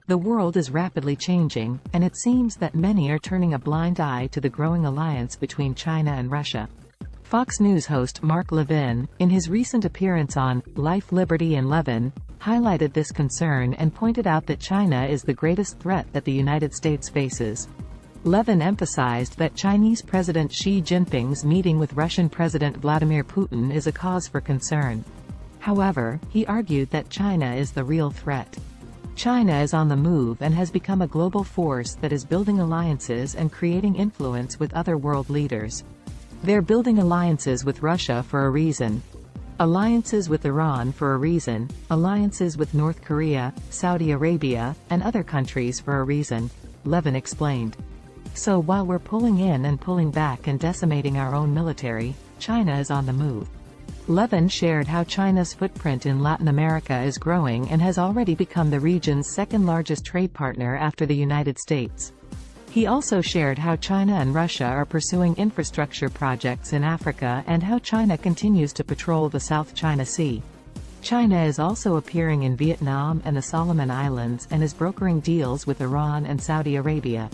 The world is rapidly changing, and it seems that many are turning a blind eye to the growing alliance between China and Russia. Fox News host Mark Levin, in his recent appearance on Life, Liberty and Levin, highlighted this concern and pointed out that China is the greatest threat that the United States faces. Levin emphasized that Chinese President Xi Jinping's meeting with Russian President Vladimir Putin is a cause for concern. However, he argued that China is the real threat. China is on the move and has become a global force that is building alliances and creating influence with other world leaders. They're building alliances with Russia for a reason. Alliances with Iran for a reason, alliances with North Korea, Saudi Arabia, and other countries for a reason, Levin explained. So while we're pulling in and pulling back and decimating our own military, China is on the move. Levin shared how China's footprint in Latin America is growing and has already become the region's second-largest trade partner after the United States. He also shared how China and Russia are pursuing infrastructure projects in Africa and how China continues to patrol the South China Sea. China is also appearing in Vietnam and the Solomon Islands and is brokering deals with Iran and Saudi Arabia.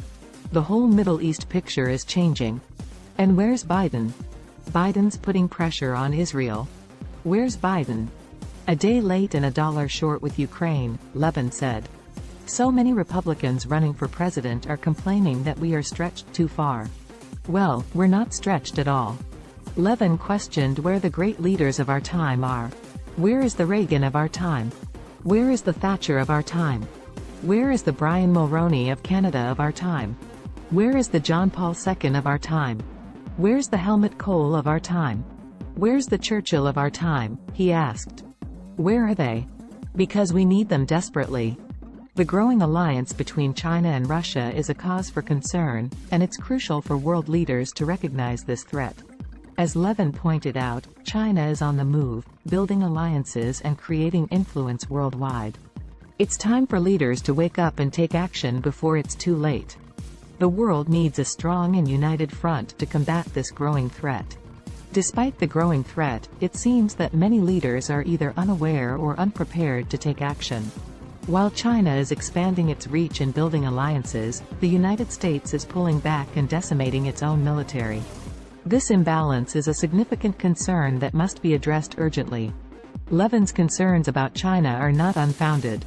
The whole Middle East picture is changing. And where's Biden? Biden's putting pressure on Israel. Where's Biden? A day late and a dollar short with Ukraine, Levin said. So many Republicans running for president are complaining that we are stretched too far. Well, we're not stretched at all. Levin questioned where the great leaders of our time are. Where is the Reagan of our time? Where is the Thatcher of our time? Where is the Brian Mulroney of Canada of our time? Where is the John Paul II of our time? Where's the Helmut Kohl of our time? Where's the Churchill of our time? He asked. Where are they? Because we need them desperately. The growing alliance between China and Russia is a cause for concern, and it's crucial for world leaders to recognize this threat. As Levin pointed out, China is on the move, building alliances and creating influence worldwide. It's time for leaders to wake up and take action before it's too late. The world needs a strong and united front to combat this growing threat. Despite the growing threat, it seems that many leaders are either unaware or unprepared to take action. While China is expanding its reach and building alliances, the United States is pulling back and decimating its own military. This imbalance is a significant concern that must be addressed urgently. Levin's concerns about China are not unfounded.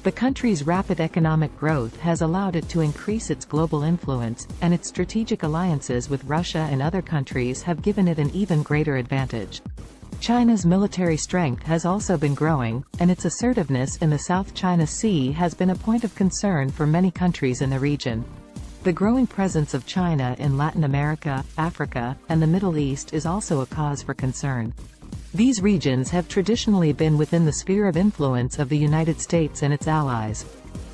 The country's rapid economic growth has allowed it to increase its global influence, and its strategic alliances with Russia and other countries have given it an even greater advantage. China's military strength has also been growing, and its assertiveness in the South China Sea has been a point of concern for many countries in the region. The growing presence of China in Latin America, Africa, and the Middle East is also a cause for concern. These regions have traditionally been within the sphere of influence of the United States and its allies.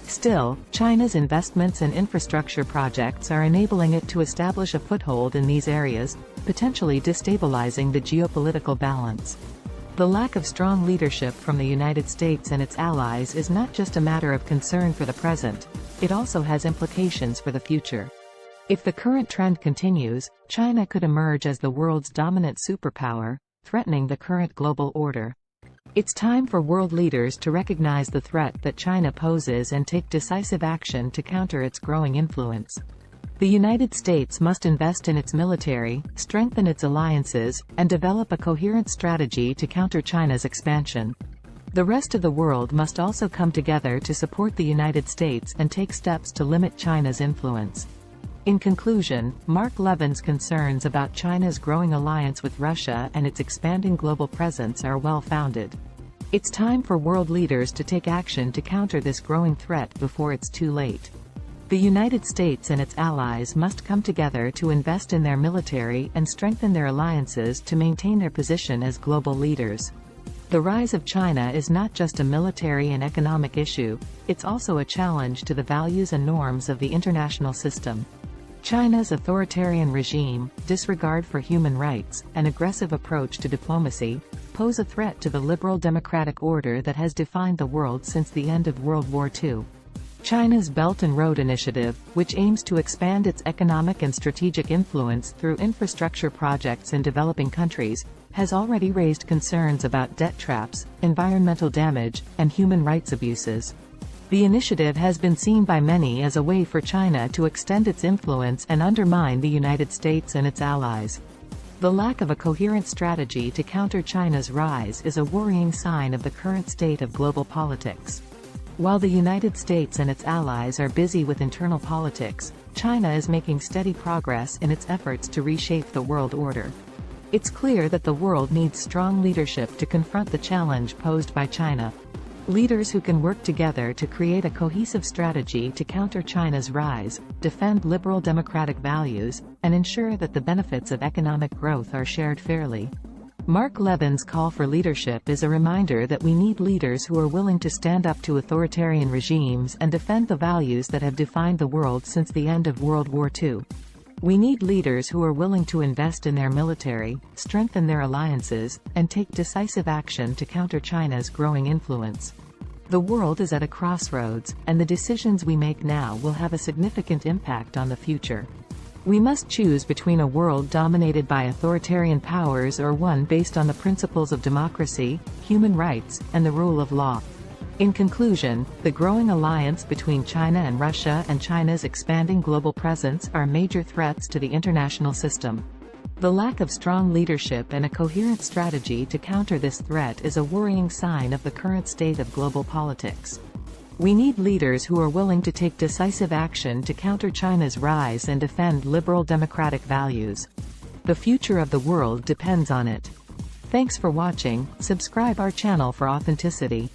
Still, China's investments and infrastructure projects are enabling it to establish a foothold in these areas, potentially destabilizing the geopolitical balance. The lack of strong leadership from the United States and its allies is not just a matter of concern for the present, it also has implications for the future. If the current trend continues, China could emerge as the world's dominant superpower, threatening the current global order. It's time for world leaders to recognize the threat that China poses and take decisive action to counter its growing influence. The United States must invest in its military, strengthen its alliances, and develop a coherent strategy to counter China's expansion. The rest of the world must also come together to support the United States and take steps to limit China's influence. In conclusion, Mark Levin's concerns about China's growing alliance with Russia and its expanding global presence are well-founded. It's time for world leaders to take action to counter this growing threat before it's too late. The United States and its allies must come together to invest in their military and strengthen their alliances to maintain their position as global leaders. The rise of China is not just a military and economic issue, it's also a challenge to the values and norms of the international system. China's authoritarian regime, disregard for human rights, and aggressive approach to diplomacy pose a threat to the liberal democratic order that has defined the world since the end of World War II. China's Belt and Road Initiative, which aims to expand its economic and strategic influence through infrastructure projects in developing countries, has already raised concerns about debt traps, environmental damage, and human rights abuses. The initiative has been seen by many as a way for China to extend its influence and undermine the United States and its allies. The lack of a coherent strategy to counter China's rise is a worrying sign of the current state of global politics. While the United States and its allies are busy with internal politics, China is making steady progress in its efforts to reshape the world order. It's clear that the world needs strong leadership to confront the challenge posed by China. Leaders who can work together to create a cohesive strategy to counter China's rise, defend liberal democratic values, and ensure that the benefits of economic growth are shared fairly. Mark Levin's call for leadership is a reminder that we need leaders who are willing to stand up to authoritarian regimes and defend the values that have defined the world since the end of World War II. We need leaders who are willing to invest in their military, strengthen their alliances, and take decisive action to counter China's growing influence. The world is at a crossroads, and the decisions we make now will have a significant impact on the future. We must choose between a world dominated by authoritarian powers or one based on the principles of democracy, human rights, and the rule of law. In conclusion, the growing alliance between China and Russia and China's expanding global presence are major threats to the international system. The lack of strong leadership and a coherent strategy to counter this threat is a worrying sign of the current state of global politics. We need leaders who are willing to take decisive action to counter China's rise and defend liberal democratic values. The future of the world depends on it. Thanks for watching. Subscribe our channel for authenticity.